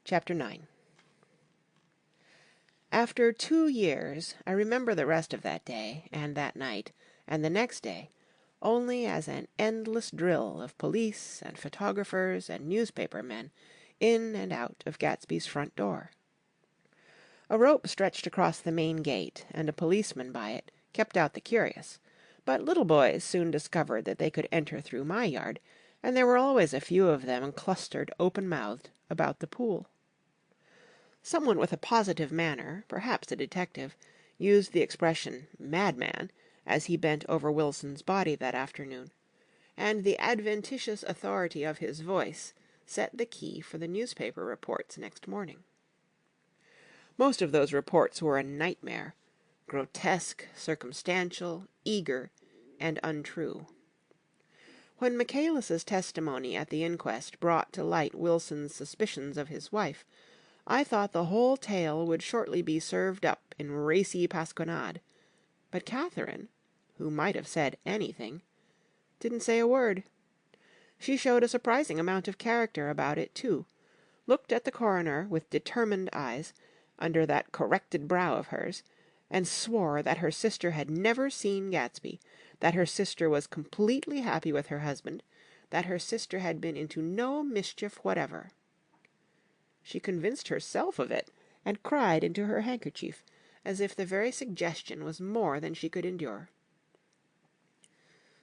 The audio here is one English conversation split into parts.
Chapter 9. After 2 years, I remember the rest of that day, and that night, and the next day, only as an endless drill of police and photographers and newspaper men in and out of Gatsby's front door. A rope stretched across the main gate, and a policeman by it kept out the curious, but little boys soon discovered that they could enter through my yard, and there were always a few of them clustered open-mouthed about the pool. Someone with a positive manner, perhaps a detective, used the expression "madman" as he bent over Wilson's body that afternoon, and the adventitious authority of his voice set the key for the newspaper reports next morning. Most of those reports were a nightmare, grotesque, circumstantial, eager, and untrue. When Michaelis's testimony at the inquest brought to light Wilson's suspicions of his wife, I thought the whole tale would shortly be served up in racy pasquinade, but Catherine, who might have said anything, didn't say a word. She showed a surprising amount of character about it, too, looked at the coroner with determined eyes, under that corrected brow of hers, and swore that her sister had never seen Gatsby, that her sister was completely happy with her husband, that her sister had been into no mischief whatever. She convinced herself of it, and cried into her handkerchief, as if the very suggestion was more than she could endure.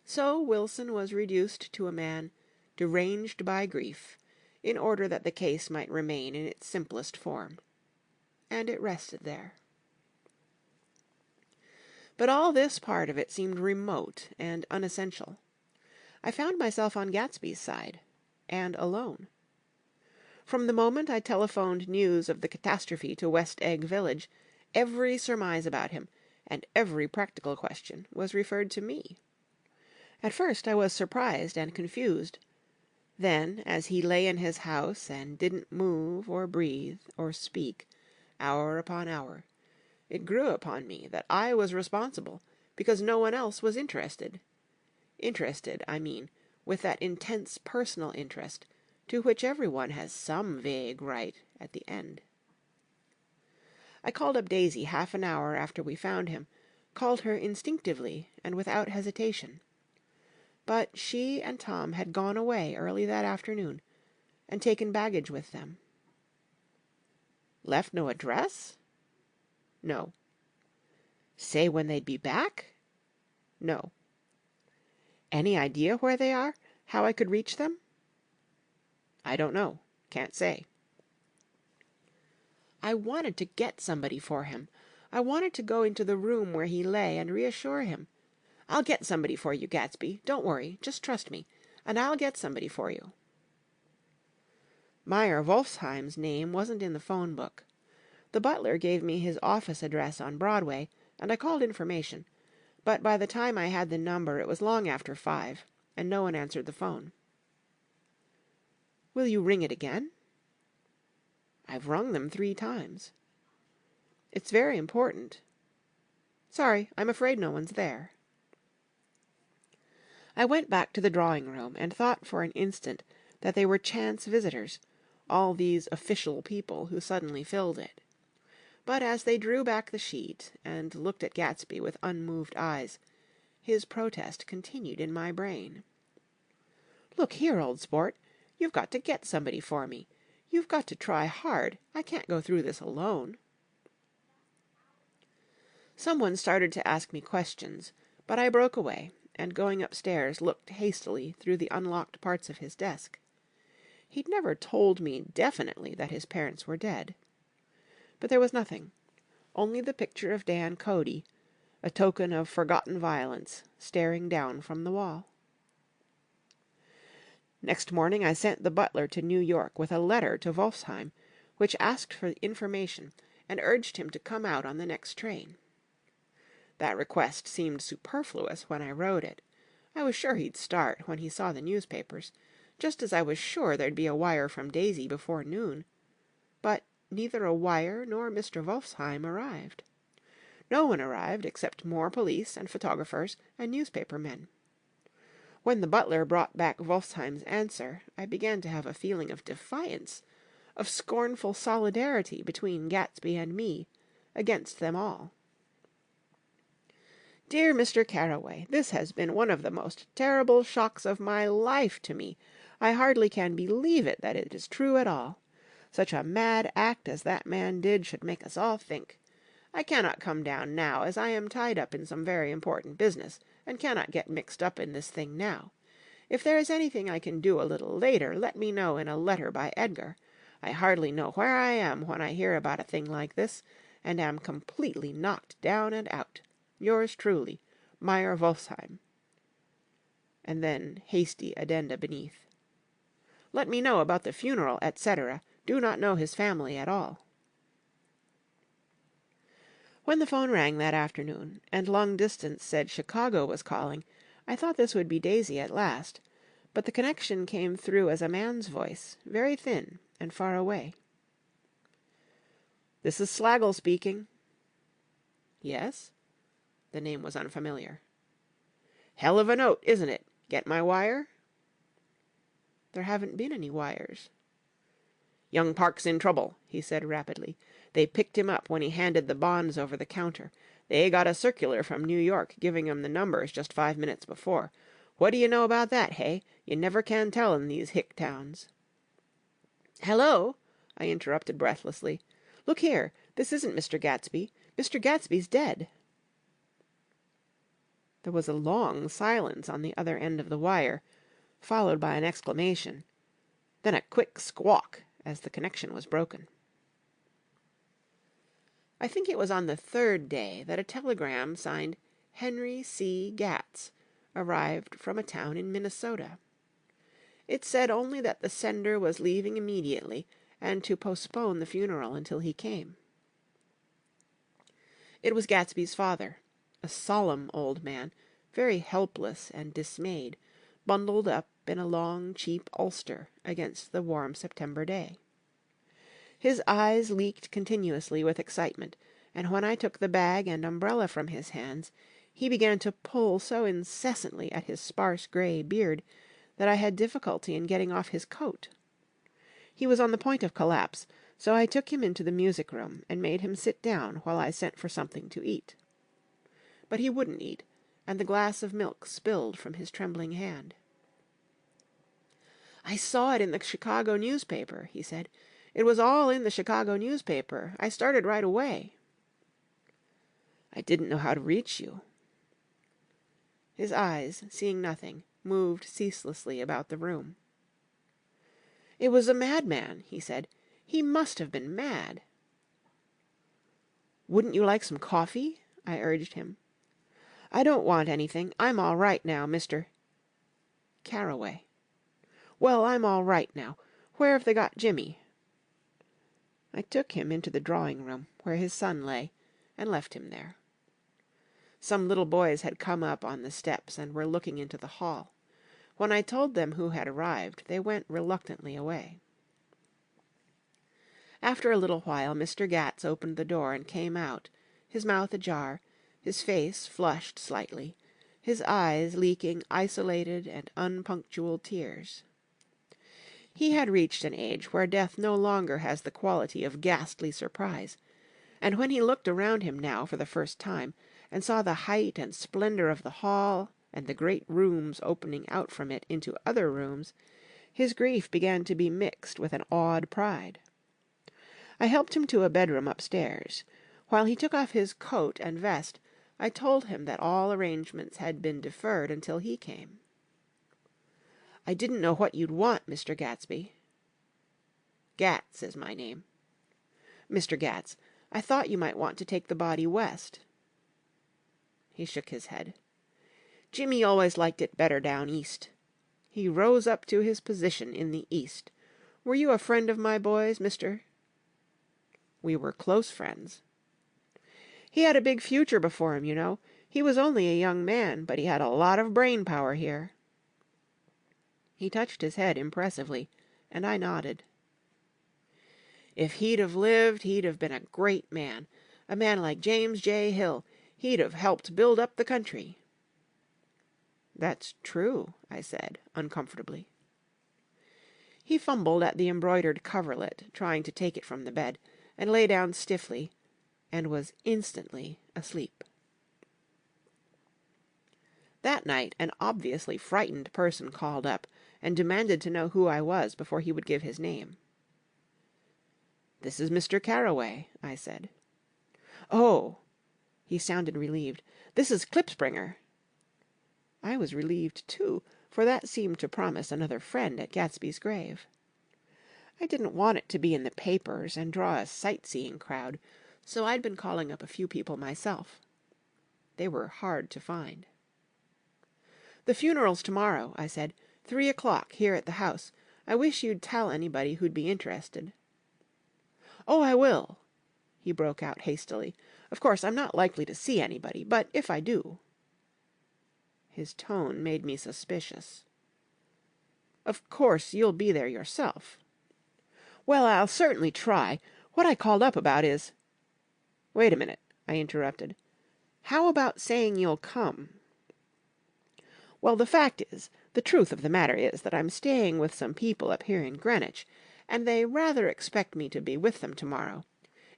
So Wilson was reduced to a man deranged by grief, in order that the case might remain in its simplest form. And it rested there. But all this part of it seemed remote and unessential. I found myself on Gatsby's side, and alone. From the moment I telephoned news of the catastrophe to West Egg Village, every surmise about him, and every practical question, was referred to me. At first I was surprised and confused. Then, as he lay in his house and didn't move or breathe or speak, hour upon hour, it grew upon me that I was responsible because no one else was interested. Interested, I mean, with that intense personal interest to which everyone has some vague right at the end. I called up Daisy half an hour after we found him, called her instinctively and without hesitation. But she and Tom had gone away early that afternoon, and taken baggage with them. Left no address? No. Say when they'd be back? No. Any idea where they are? How I could reach them? I don't know. Can't say. I wanted to get somebody for him. I wanted to go into the room where he lay and reassure him. I'll get somebody for you, Gatsby. Don't worry. Just trust me. And I'll get somebody for you. Meyer Wolfsheim's name wasn't in the phone book. The butler gave me his office address on Broadway, and I called information. But by the time I had the number, it was long after 5, and no one answered the phone. Will you ring it again? I've rung them 3 times. It's very important. Sorry, I'm afraid no one's there. I went back to the drawing-room and thought for an instant that they were chance visitors, all these official people who suddenly filled it. But as they drew back the sheet and looked at Gatsby with unmoved eyes, his protest continued in my brain. Look here, old sport, you've got to get somebody for me. You've got to try hard. I can't go through this alone. Someone started to ask me questions, but I broke away, and going upstairs looked hastily through the unlocked parts of his desk. He'd never told me definitely that his parents were dead. But there was nothing, only the picture of Dan Cody, a token of forgotten violence, staring down from the wall. Next morning I sent the butler to New York with a letter to Wolfsheim, which asked for information and urged him to come out on the next train. That request seemed superfluous when I wrote it. I was sure he'd start when he saw the newspapers, just as I was sure there'd be a wire from Daisy before noon. But neither a wire nor Mr. Wolfsheim arrived. No one arrived except more police and photographers and newspaper men. When the butler brought back Wolfsheim's answer, I began to have a feeling of defiance, of scornful solidarity between Gatsby and me, against them all. Dear Mr. Carraway, this has been one of the most terrible shocks of my life to me. I hardly can believe it that it is true at all. Such a mad act as that man did should make us all think. I cannot come down now, as I am tied up in some very important business, and cannot get mixed up in this thing now. If there is anything I can do a little later, let me know in a letter by Edgar. I hardly know where I am when I hear about a thing like this, and am completely knocked down and out. Yours truly, Meyer Wolfsheim. And then hasty addenda beneath. Let me know about the funeral, etc. Do not know his family at all. When the phone rang that afternoon, and long distance said Chicago was calling, I thought this would be Daisy at last, but the connection came through as a man's voice, very thin and far away. "This is Slagle speaking." "Yes?" The name was unfamiliar. "Hell of a note, isn't it? Get my wire?" "There haven't been any wires." "Young Park's in trouble," he said rapidly. "They picked him up when he handed the bonds over the counter. They got a circular from New York giving 'em the numbers just 5 minutes before. What do you know about that, hey? You never can tell in these hick towns." "Hello," I interrupted breathlessly. "Look here, this isn't Mr. Gatsby. Mr. Gatsby's dead." There was a long silence on the other end of the wire, followed by an exclamation, then a quick squawk as the connection was broken. I think it was on the third day that a telegram signed Henry C. Gatz arrived from a town in Minnesota. It said only that the sender was leaving immediately and to postpone the funeral until he came. It was Gatsby's father, a solemn old man, very helpless and dismayed, bundled up in a long, cheap ulster against the warm September day. His eyes leaked continuously with excitement, and when I took the bag and umbrella from his hands, he began to pull so incessantly at his sparse grey beard that I had difficulty in getting off his coat. He was on the point of collapse, so I took him into the music-room and made him sit down while I sent for something to eat. But he wouldn't eat, and the glass of milk spilled from his trembling hand. "I saw it in the Chicago newspaper," he said. "It was all in the Chicago newspaper. I started right away." "I didn't know how to reach you." His eyes, seeing nothing, moved ceaselessly about the room. "It was a madman," he said. "He must have been mad." "Wouldn't you like some coffee?" I urged him. "I don't want anything. I'm all right now, Mr. Carraway." "Well, I'm all right now. Where have they got Jimmy?" I took him into the drawing-room, where his son lay, and left him there. Some little boys had come up on the steps and were looking into the hall. When I told them who had arrived, they went reluctantly away. After a little while Mr. Gatz opened the door and came out, his mouth ajar, his face flushed slightly, his eyes leaking isolated and unpunctual tears. He had reached an age where death no longer has the quality of ghastly surprise, and when he looked around him now for the first time, and saw the height and splendor of the hall and the great rooms opening out from it into other rooms, his grief began to be mixed with an awed pride. I helped him to a bedroom upstairs. While he took off his coat and vest, I told him that all arrangements had been deferred until he came. "I didn't know what you'd want, Mr. Gatsby." "Gatz is my name." "Mr. Gatz, I thought you might want to take the body west." He shook his head. "Jimmy always liked it better down east. He rose up to his position in the East. Were you a friend of my boy's, Mr.?" "We were close friends." "He had a big future before him, you know. He was only a young man, but he had a lot of brain power here." He touched his head impressively, and I nodded. "If he'd have lived, he'd have been a great man. A man like James J. Hill. He'd have helped build up the country." "That's true," I said, uncomfortably. He fumbled at the embroidered coverlet, trying to take it from the bed, and lay down stiffly, and was instantly asleep. That night an obviously frightened person called up, and demanded to know who I was before he would give his name. "This is Mr. Carroway," I said. "Oh!" He sounded relieved. "This is Klipspringer." I was relieved, too, for that seemed to promise another friend at Gatsby's grave. I didn't want it to be in the papers and draw a sightseeing crowd, so I'd been calling up a few people myself. They were hard to find. "The funeral's tomorrow," I said. 3:00 here at the house. I wish you'd tell anybody who'd be interested." "Oh, I will," he broke out hastily. "Of course, I'm not likely to see anybody, but if I do—" His tone made me suspicious. "Of course, you'll be there yourself." "Well, I'll certainly try. What I called up about is—" "Wait a minute," I interrupted. "How about saying you'll come?" "Well, the truth of the matter is that I'm staying with some people up here in Greenwich, and they rather expect me to be with them tomorrow.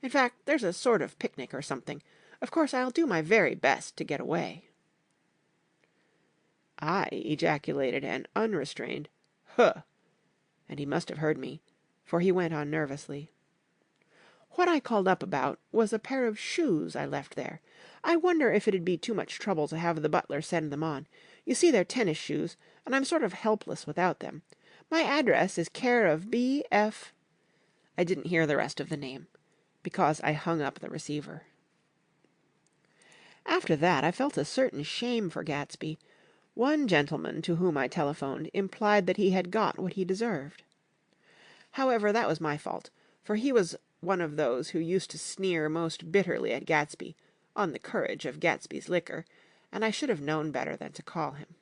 In fact, there's a sort of picnic or something. Of course, I'll do my very best to get away." I ejaculated an unrestrained "Huh!" and he must have heard me, for he went on nervously. "What I called up about was a pair of shoes I left there. I wonder if it'd be too much trouble to have the butler send them on. You see, they're tennis shoes, and I'm sort of helpless without them. My address is care of B.F. I didn't hear the rest of the name, because I hung up the receiver. After that I felt a certain shame for Gatsby. One gentleman to whom I telephoned implied that he had got what he deserved. However, that was my fault, for he was one of those who used to sneer most bitterly at Gatsby, on the courage of Gatsby's liquor, and I should have known better than to call him.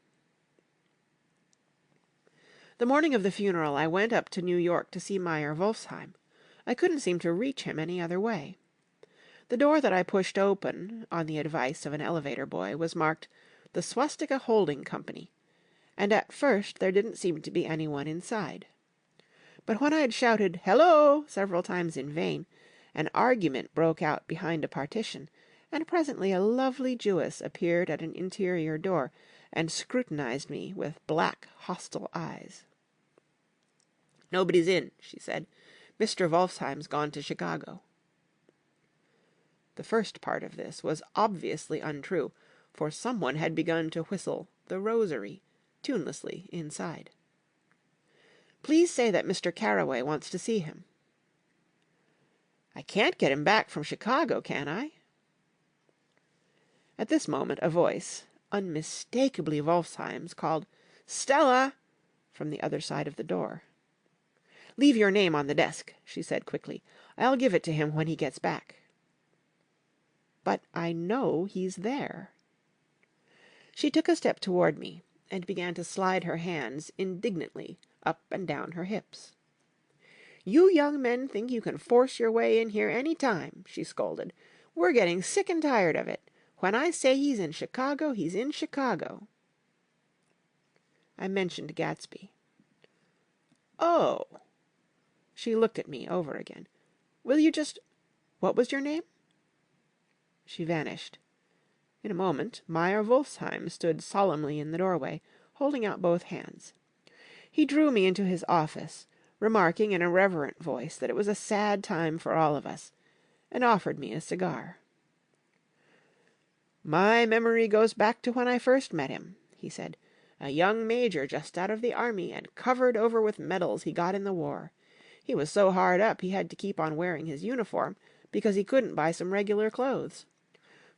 The morning of the funeral I went up to New York to see Meyer Wolfsheim. I couldn't seem to reach him any other way. The door that I pushed open, on the advice of an elevator boy, was marked "The Swastika Holding Company," and at first there didn't seem to be anyone inside. But when I had shouted "Hello!" several times in vain, an argument broke out behind a partition, and presently a lovely Jewess appeared at an interior door and scrutinized me with black, hostile eyes. "Nobody's in," she said. "Mr. Wolfsheim's gone to Chicago." The first part of this was obviously untrue, for someone had begun to whistle "The Rosary" tunelessly inside. "Please say that Mr. Carroway wants to see him." "I can't get him back from Chicago, can I?" At this moment a voice, unmistakably Wolfsheim's, called "Stella!" from the other side of the door. "Leave your name on the desk," she said quickly. "I'll give it to him when he gets back." "But I know he's there." She took a step toward me, and began to slide her hands indignantly up and down her hips. "You young men think you can force your way in here any time," she scolded. "We're getting sick and tired of it. When I say he's in Chicago, he's in Chicago." I mentioned Gatsby. "Oh!" She looked at me over again. "Will you just... What was your name?" She vanished. In a moment Meyer Wolfsheim stood solemnly in the doorway, holding out both hands. He drew me into his office, remarking in a reverent voice that it was a sad time for all of us, and offered me a cigar. "My memory goes back to when I first met him," he said. "A young major just out of the army and covered over with medals he got in the war. He was so hard up he had to keep on wearing his uniform because he couldn't buy some regular clothes.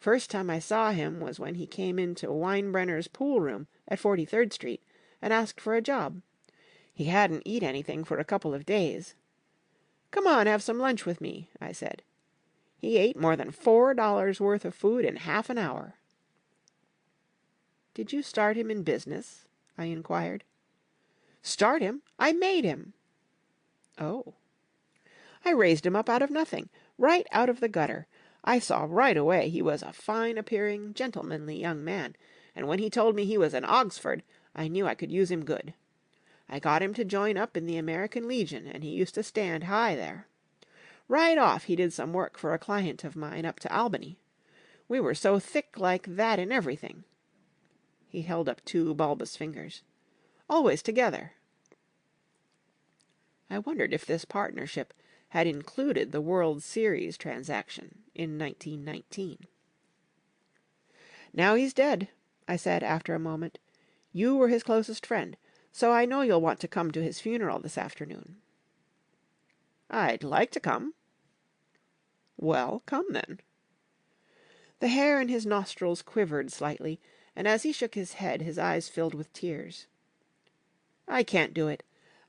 First time I saw him was when he came into Weinbrenner's pool room at 43rd Street and asked for a job. He hadn't eat anything for a couple of days. 'Come on, have some lunch with me,' I said. He ate more than $4 worth of food in half an hour." "Did you start him in business?" I inquired. "Start him? I made him." "Oh." "I raised him up out of nothing, right out of the gutter. I saw right away he was a fine-appearing, gentlemanly young man, and when he told me he was an Oxford, I knew I could use him good. I got him to join up in the American Legion, and he used to stand high there. Right off he did some work for a client of mine up to Albany. We were so thick like that in everything." He held up 2 bulbous fingers. "Always together." I wondered if this partnership had included the World Series transaction in 1919. "Now he's dead," I said after a moment. "You were his closest friend, so I know you'll want to come to his funeral this afternoon." "I'd like to come." "Well, come then." The hair in his nostrils quivered slightly, and as he shook his head his eyes filled with tears. "I can't do it.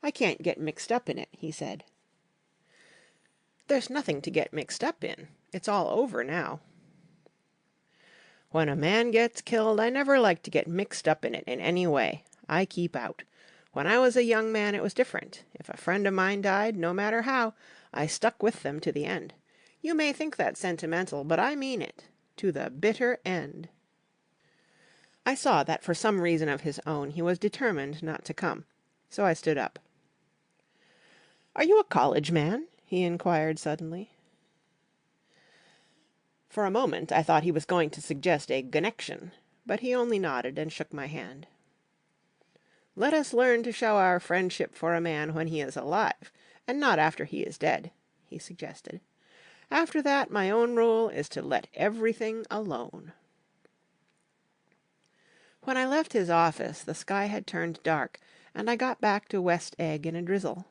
I can't get mixed up in it," he said. "There's nothing to get mixed up in. It's all over now." "When a man gets killed, I never like to get mixed up in it in any way. I keep out. When I was a young man it was different. If a friend of mine died, no matter how, I stuck with them to the end. You may think that sentimental, but I mean it. To the bitter end." I saw that for some reason of his own he was determined not to come, so I stood up. "Are you a college man?" he inquired suddenly. For a moment I thought he was going to suggest a connection, but he only nodded and shook my hand. "Let us learn to show our friendship for a man when he is alive, and not after he is dead," he suggested. "After that, my own rule is to let everything alone." When I left his office, the sky had turned dark, and I got back to West Egg in a drizzle.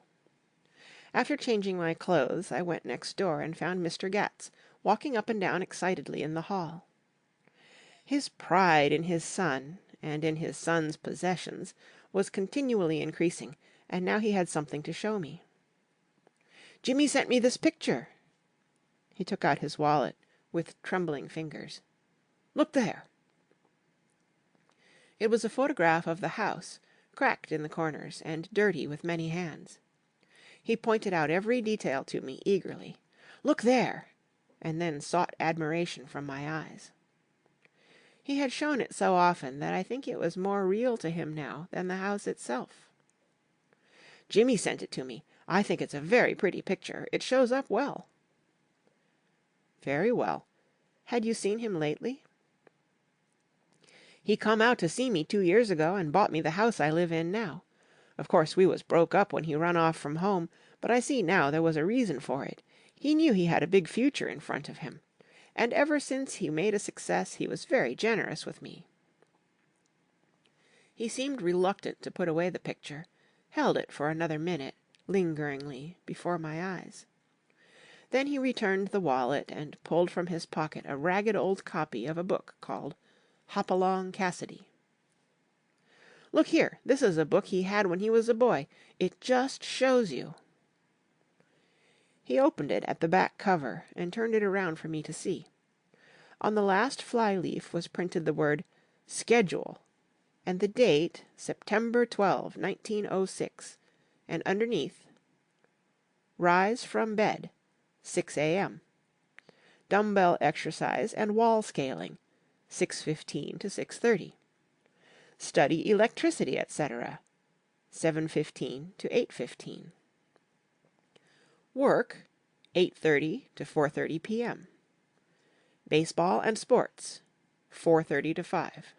After changing my clothes, I went next door and found Mr. Getz walking up and down excitedly in the hall. His pride in his son, and in his son's possessions, was continually increasing, and now he had something to show me. "Jimmy sent me this picture." He took out his wallet with trembling fingers. "Look there." It was a photograph of the house, cracked in the corners, and dirty with many hands. He pointed out every detail to me eagerly. "Look there!" and then sought admiration from my eyes. He had shown it so often that I think it was more real to him now than the house itself. "Jimmy sent it to me. I think it's a very pretty picture. It shows up well." "Very well. Had you seen him lately?" "He come out to see me 2 years ago and bought me the house I live in now. Of course we was broke up when he run off from home, but I see now there was a reason for it. He knew he had a big future in front of him. And ever since he made a success he was very generous with me." He seemed reluctant to put away the picture, held it for another minute, lingeringly, before my eyes. Then he returned the wallet and pulled from his pocket a ragged old copy of a book called Hopalong Cassidy. "Look here, this is a book he had when he was a boy. It just shows you." He opened it at the back cover and turned it around for me to see. On the last fly-leaf was printed the word Schedule, and the date September 12, 1906, and underneath, "Rise from bed, 6 a.m. Dumbbell exercise and wall scaling, 6:15 to 6:30. Study electricity, etc., 7:15 to 8:15. Work, 8:30 to 4:30 p.m. Baseball and sports, 4:30 to 5.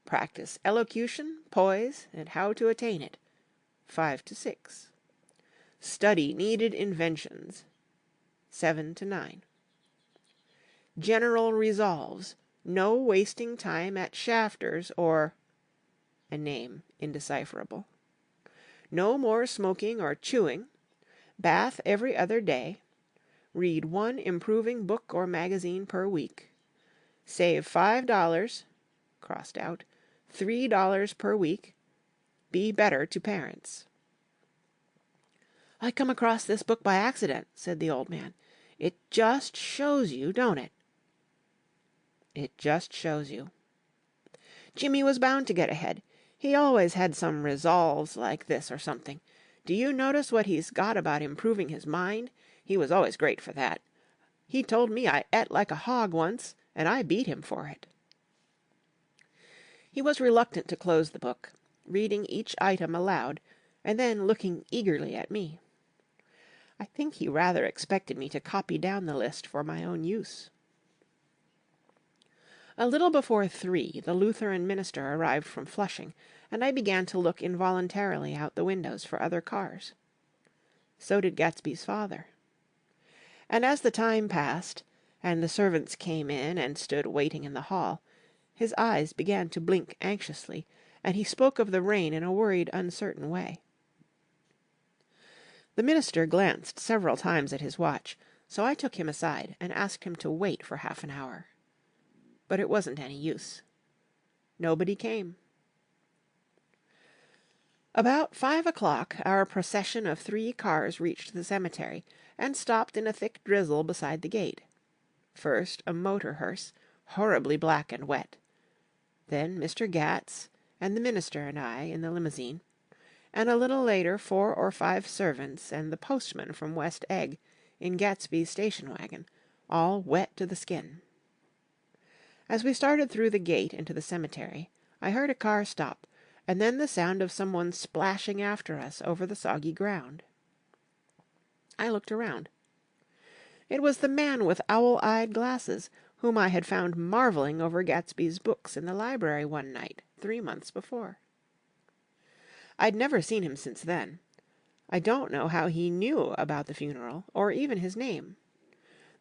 Practice elocution, poise, and how to attain it, 5 to 6. Study needed inventions, 7 to 9. General resolves, no wasting time at shafters or a name indecipherable. No more smoking or chewing. Bath every other day. Read 1 improving book or magazine per week. Save $5, crossed out, $3 per week. Be better to parents. "I come across this book by accident," said the old man. "It just shows you, don't it?" It just shows you. Jimmy was bound to get ahead. He always had some resolves like this or something. Do you notice what he's got about improving his mind? He was always great for that. He told me I et like a hog once, and I beat him for it. He was reluctant to close the book, reading each item aloud, and then looking eagerly at me. I think he rather expected me to copy down the list for my own use. A little before 3, the Lutheran minister arrived from Flushing, and I began to look involuntarily out the windows for other cars. So did Gatsby's father. And as the time passed, and the servants came in and stood waiting in the hall, his eyes began to blink anxiously, and he spoke of the rain in a worried, uncertain way. The minister glanced several times at his watch, so I took him aside and asked him to wait for half an hour. But it wasn't any use. Nobody came. About 5 o'clock, our procession of 3 cars reached the cemetery, and stopped in a thick drizzle beside the gate. First a motor hearse, horribly black and wet. Then Mr. Gats, and the minister and I in the limousine, and a little later 4 or 5 servants and the postman from West Egg in Gatsby's station wagon, all wet to the skin. As we started through the gate into the cemetery, I heard a car stop, and then the sound of someone splashing after us over the soggy ground. I looked around. It was the man with owl-eyed glasses, whom I had found marvelling over Gatsby's books in the library one night, 3 months before. I'd never seen him since then. I don't know how he knew about the funeral, or even his name.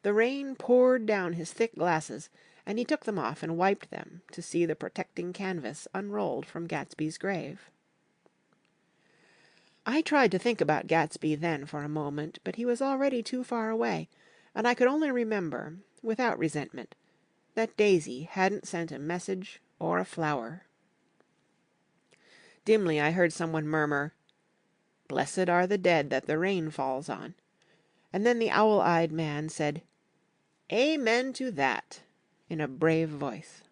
The rain poured down his thick glasses, and he took them off and wiped them to see the protecting canvas unrolled from Gatsby's grave. I tried to think about Gatsby then for a moment, but he was already too far away, and I could only remember, without resentment, that Daisy hadn't sent a message or a flower. Dimly I heard someone murmur, "Blessed are the dead that the rain falls on," and then the owl-eyed man said, "Amen to that," in a brave voice.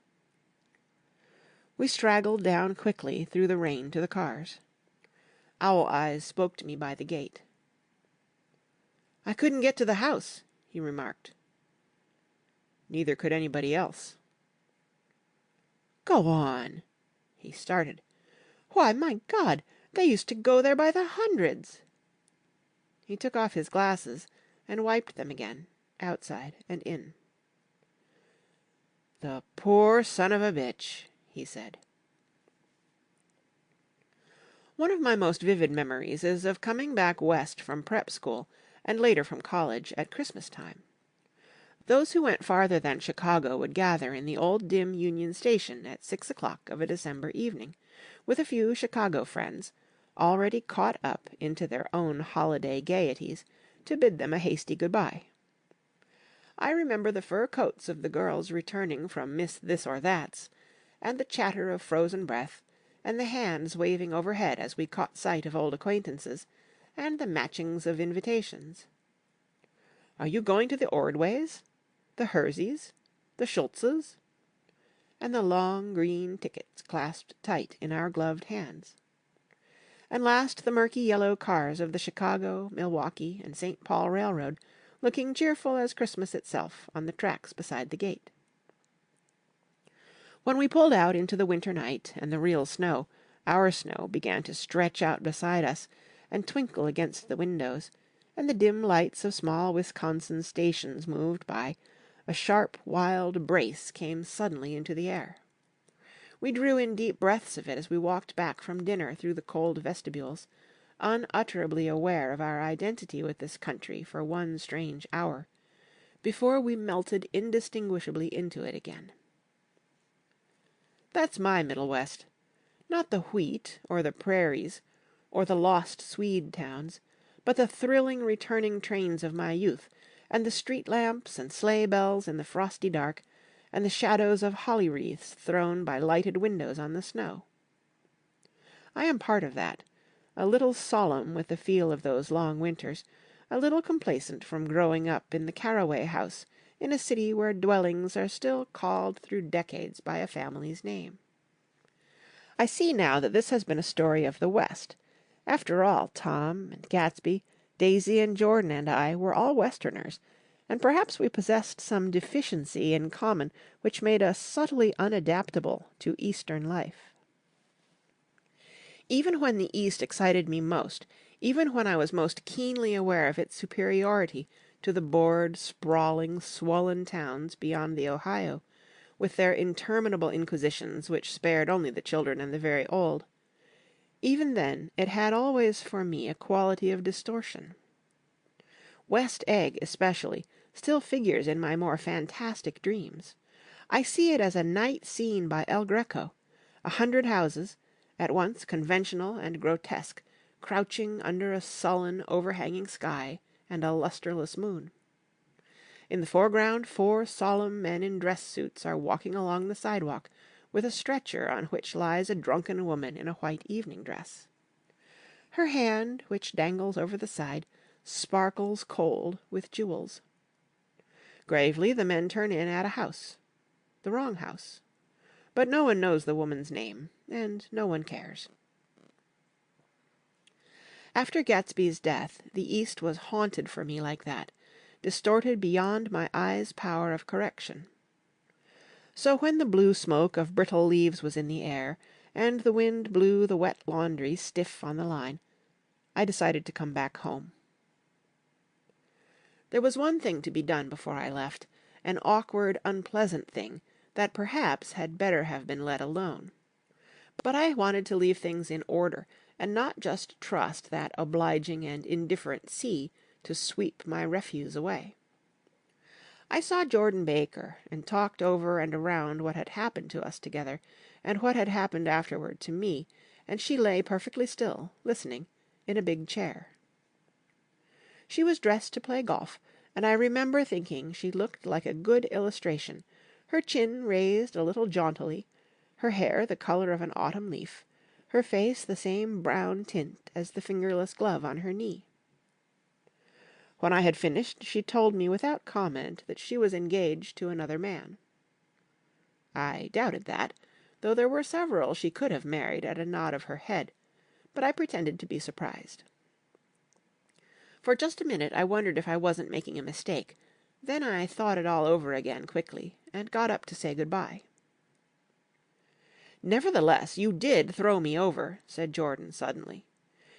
We straggled down quickly through the rain to the cars. Owl Eyes spoke to me by the gate. "I couldn't get to the house," he remarked. Neither could anybody else. "Go on!" He started. "Why, my God, they used to go there by the hundreds!" He took off his glasses and wiped them again, outside and in. "The poor son of a bitch," he said. One of my most vivid memories is of coming back west from prep school, and later from college, at Christmas time. Those who went farther than Chicago would gather in the old dim Union Station at 6 o'clock of a December evening, with a few Chicago friends, already caught up into their own holiday gaieties, to bid them a hasty good-bye. I remember the fur coats of the girls returning from Miss This or That's, and the chatter of frozen breath, and the hands waving overhead as we caught sight of old acquaintances, and the matchings of invitations. "Are you going to the Ordways? The Herseys? The Schultzes?" And the long green tickets clasped tight in our gloved hands. And last the murky yellow cars of the Chicago, Milwaukee, and St. Paul Railroad, looking cheerful as Christmas itself on the tracks beside the gate. When we pulled out into the winter night and the real snow, our snow began to stretch out beside us and twinkle against the windows, and the dim lights of small Wisconsin stations moved by, a sharp, wild brace came suddenly into the air. We drew in deep breaths of it as we walked back from dinner through the cold vestibules, unutterably aware of our identity with this country for one strange hour, before we melted indistinguishably into it again. That's my Middle West. Not the wheat, or the prairies, or the lost Swede towns, but the thrilling returning trains of my youth, and the street lamps and sleigh bells in the frosty dark, and the shadows of holly wreaths thrown by lighted windows on the snow. I am part of that, a little solemn with the feel of those long winters, a little complacent from growing up in the Carraway house in a city where dwellings are still called through decades by a family's name. I see now that this has been a story of the West. After all, Tom and Gatsby, Daisy and Jordan and I were all Westerners, and perhaps we possessed some deficiency in common which made us subtly unadaptable to Eastern life. Even when the East excited me most, even when I was most keenly aware of its superiority to the bored, sprawling, swollen towns beyond the Ohio, with their interminable inquisitions which spared only the children and the very old, even then it had always for me a quality of distortion. West Egg, especially, still figures in my more fantastic dreams. I see it as a night scene by El Greco, 100 houses, at once conventional and grotesque, crouching under a sullen, overhanging sky and a lustreless moon. In the foreground 4 solemn men in dress suits are walking along the sidewalk, with a stretcher on which lies a drunken woman in a white evening dress. Her hand, which dangles over the side, sparkles cold with jewels. Gravely the men turn in at a house. The wrong house. But no one knows the woman's name, and no one cares. After Gatsby's death, the East was haunted for me like that, distorted beyond my eyes' power of correction. So when the blue smoke of brittle leaves was in the air, and the wind blew the wet laundry stiff on the line, I decided to come back home. There was one thing to be done before I left, an awkward, unpleasant thing that perhaps had better have been let alone. But I wanted to leave things in order, and not just trust that obliging and indifferent sea to sweep my refuse away. I saw Jordan Baker, and talked over and around what had happened to us together, and what had happened afterward to me, and she lay perfectly still, listening, in a big chair. She was dressed to play golf, and I remember thinking she looked like a good illustration, her chin raised a little jauntily, her hair the color of an autumn leaf, her face the same brown tint as the fingerless glove on her knee. When I had finished, she told me without comment that she was engaged to another man. I doubted that, though there were several she could have married at a nod of her head, but I pretended to be surprised. For just a minute I wondered if I wasn't making a mistake. Then I thought it all over again quickly, and got up to say good-bye. "Nevertheless, you did throw me over," said Jordan suddenly.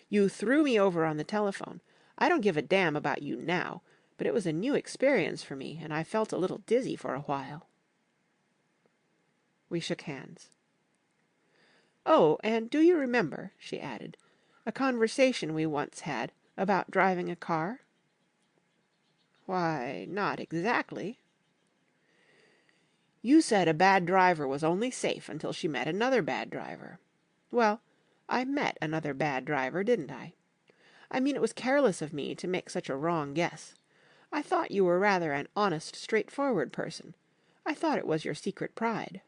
"You threw me over on the telephone. I don't give a damn about you now, but it was a new experience for me, and I felt a little dizzy for a while." We shook hands. "Oh, and do you remember," she added, "a conversation we once had about driving a car?" "Why, not exactly." "You said a bad driver was only safe until she met another bad driver. Well, I met another bad driver, didn't I? I mean, it was careless of me to make such a wrong guess. I thought you were rather an honest, straightforward person. I thought it was your secret pride."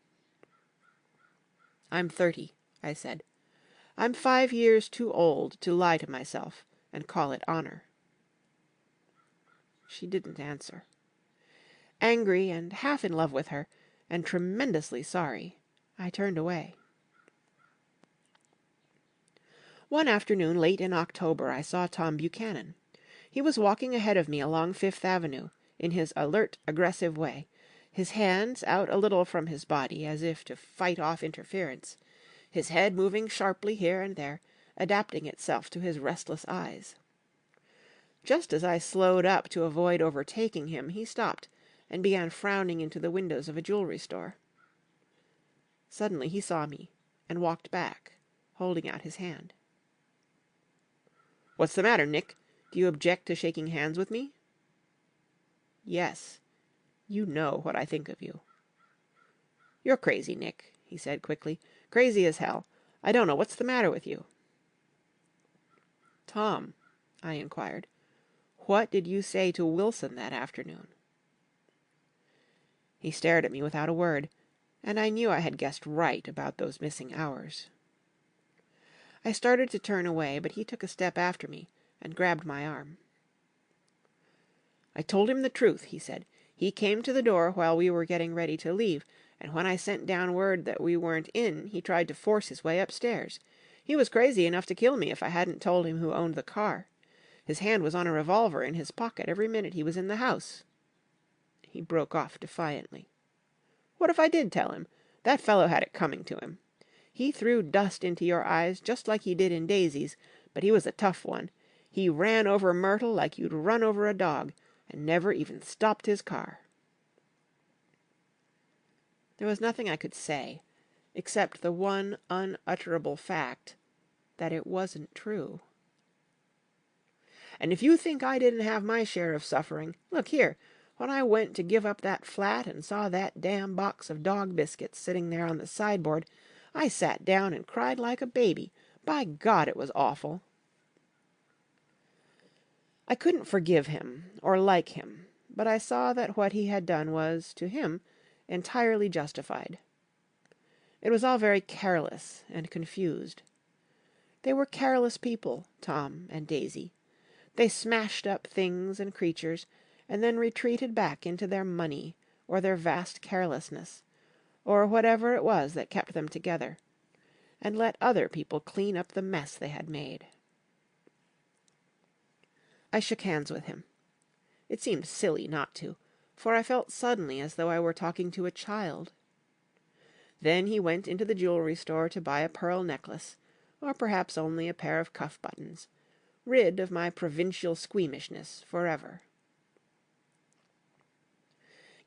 "I'm 30, I said. "I'm 5 years too old to lie to myself and call it honor." She didn't answer. Angry and half in love with her, and tremendously sorry, I turned away. One afternoon late in October I saw Tom Buchanan. He was walking ahead of me along Fifth Avenue, in his alert, aggressive way, his hands out a little from his body as if to fight off interference, his head moving sharply here and there, adapting itself to his restless eyes. Just as I slowed up to avoid overtaking him, he stopped and began frowning into the windows of a jewelry store. Suddenly he saw me and walked back, holding out his hand. "What's the matter, Nick? Do you object to shaking hands with me?" "Yes. You know what I think of you." "You're crazy, Nick," he said quickly. "Crazy as hell. I don't know what's the matter with you." "Tom," I inquired, "what did you say to Wilson that afternoon?" He stared at me without a word, and I knew I had guessed right about those missing hours. I started to turn away, but he took a step after me and grabbed my arm. "I told him the truth," he said. "He came to the door while we were getting ready to leave, and when I sent down word that we weren't in, he tried to force his way upstairs. He was crazy enough to kill me if I hadn't told him who owned the car. His hand was on a revolver in his pocket every minute he was in the house." He broke off defiantly. "What if I did tell him? That fellow had it coming to him. He threw dust into your eyes just like he did in Daisy's, but he was a tough one. He ran over Myrtle like you'd run over a dog, and never even stopped his car." There was nothing I could say, except the one unutterable fact that it wasn't true. "And if you think I didn't have my share of suffering, look here, when I went to give up that flat and saw that damn box of dog biscuits sitting there on the sideboard, I sat down and cried like a baby. By God, it was awful." I couldn't forgive him or like him, but I saw that what he had done was, to him, entirely justified. It was all very careless and confused. They were careless people, Tom and Daisy. They smashed up things and creatures, and then retreated back into their money, or their vast carelessness, or whatever it was that kept them together, and let other people clean up the mess they had made. I shook hands with him. It seemed silly not to, for I felt suddenly as though I were talking to a child. Then he went into the jewelry store to buy a pearl necklace, or perhaps only a pair of cuff buttons, rid of my provincial squeamishness forever.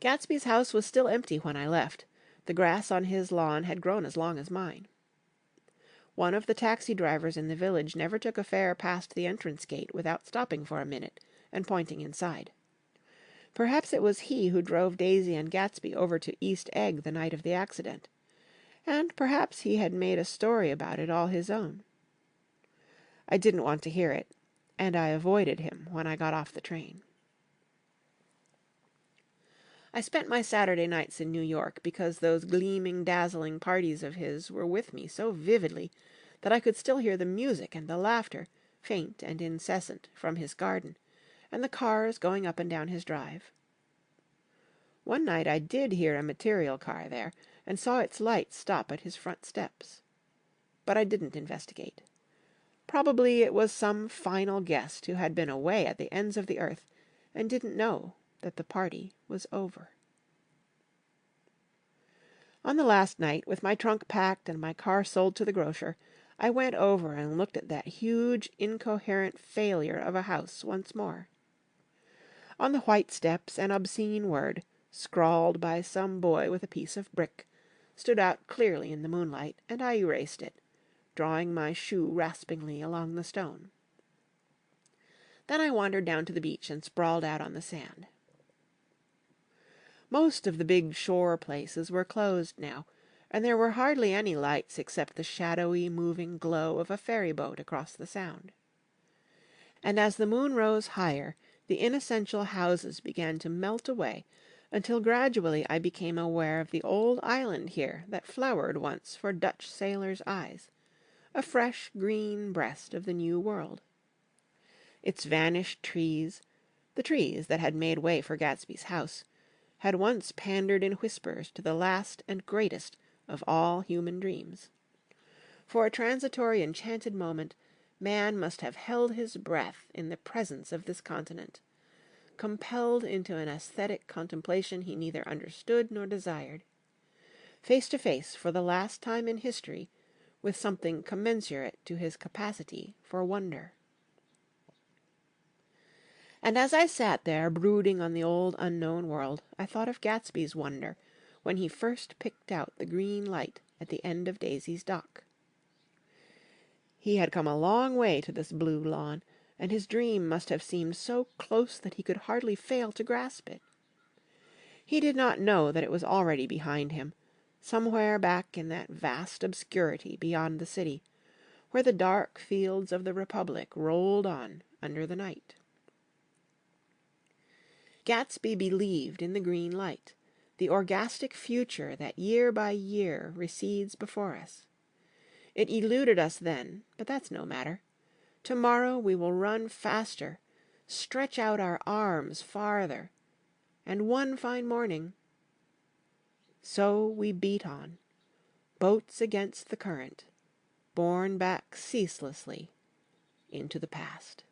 Gatsby's house was still empty when I left. The grass on his lawn had grown as long as mine. One of the taxi drivers in the village never took a fare past the entrance gate without stopping for a minute and pointing inside. Perhaps it was he who drove Daisy and Gatsby over to East Egg the night of the accident, and perhaps he had made a story about it all his own. I didn't want to hear it, and I avoided him when I got off the train. I spent my Saturday nights in New York because those gleaming, dazzling parties of his were with me so vividly that I could still hear the music and the laughter, faint and incessant, from his garden, and the cars going up and down his drive. One night I did hear a material car there, and saw its lights stop at his front steps. But I didn't investigate. Probably it was some final guest who had been away at the ends of the earth and didn't know that the party was over. On the last night, with my trunk packed and my car sold to the grocer, I went over and looked at that huge, incoherent failure of a house once more. On the white steps an obscene word, scrawled by some boy with a piece of brick, stood out clearly in the moonlight, and I erased it, drawing my shoe raspingly along the stone. Then I wandered down to the beach and sprawled out on the sand. Most of the big shore places were closed now, and there were hardly any lights except the shadowy, moving glow of a ferry boat across the Sound. And as the moon rose higher, the inessential houses began to melt away, until gradually I became aware of the old island here that flowered once for Dutch sailors' eyes, a fresh green breast of the New World. Its vanished trees, the trees that had made way for Gatsby's house, had once pandered in whispers to the last and greatest of all human dreams. For a transitory enchanted moment, man must have held his breath in the presence of this continent, compelled into an aesthetic contemplation he neither understood nor desired, face to face for the last time in history with something commensurate to his capacity for wonder. And as I sat there brooding on the old unknown world, I thought of Gatsby's wonder when he first picked out the green light at the end of Daisy's dock. He had come a long way to this blue lawn, and his dream must have seemed so close that he could hardly fail to grasp it. He did not know that it was already behind him, somewhere back in that vast obscurity beyond the city, where the dark fields of the Republic rolled on under the night. Gatsby believed in the green light, the orgastic future that year by year recedes before us. It eluded us then, but that's no matter. Tomorrow we will run faster, stretch out our arms farther, and one fine morning... So we beat on, boats against the current, borne back ceaselessly into the past.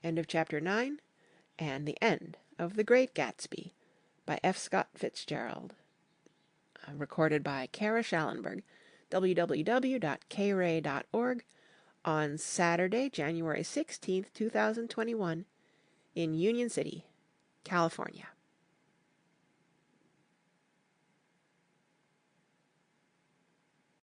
End of Chapter 9, and the end of The Great Gatsby by F. Scott Fitzgerald. recorded by Kara Schallenberg, www.kray.org, on Saturday, January 16th, 2021, in Union City, California.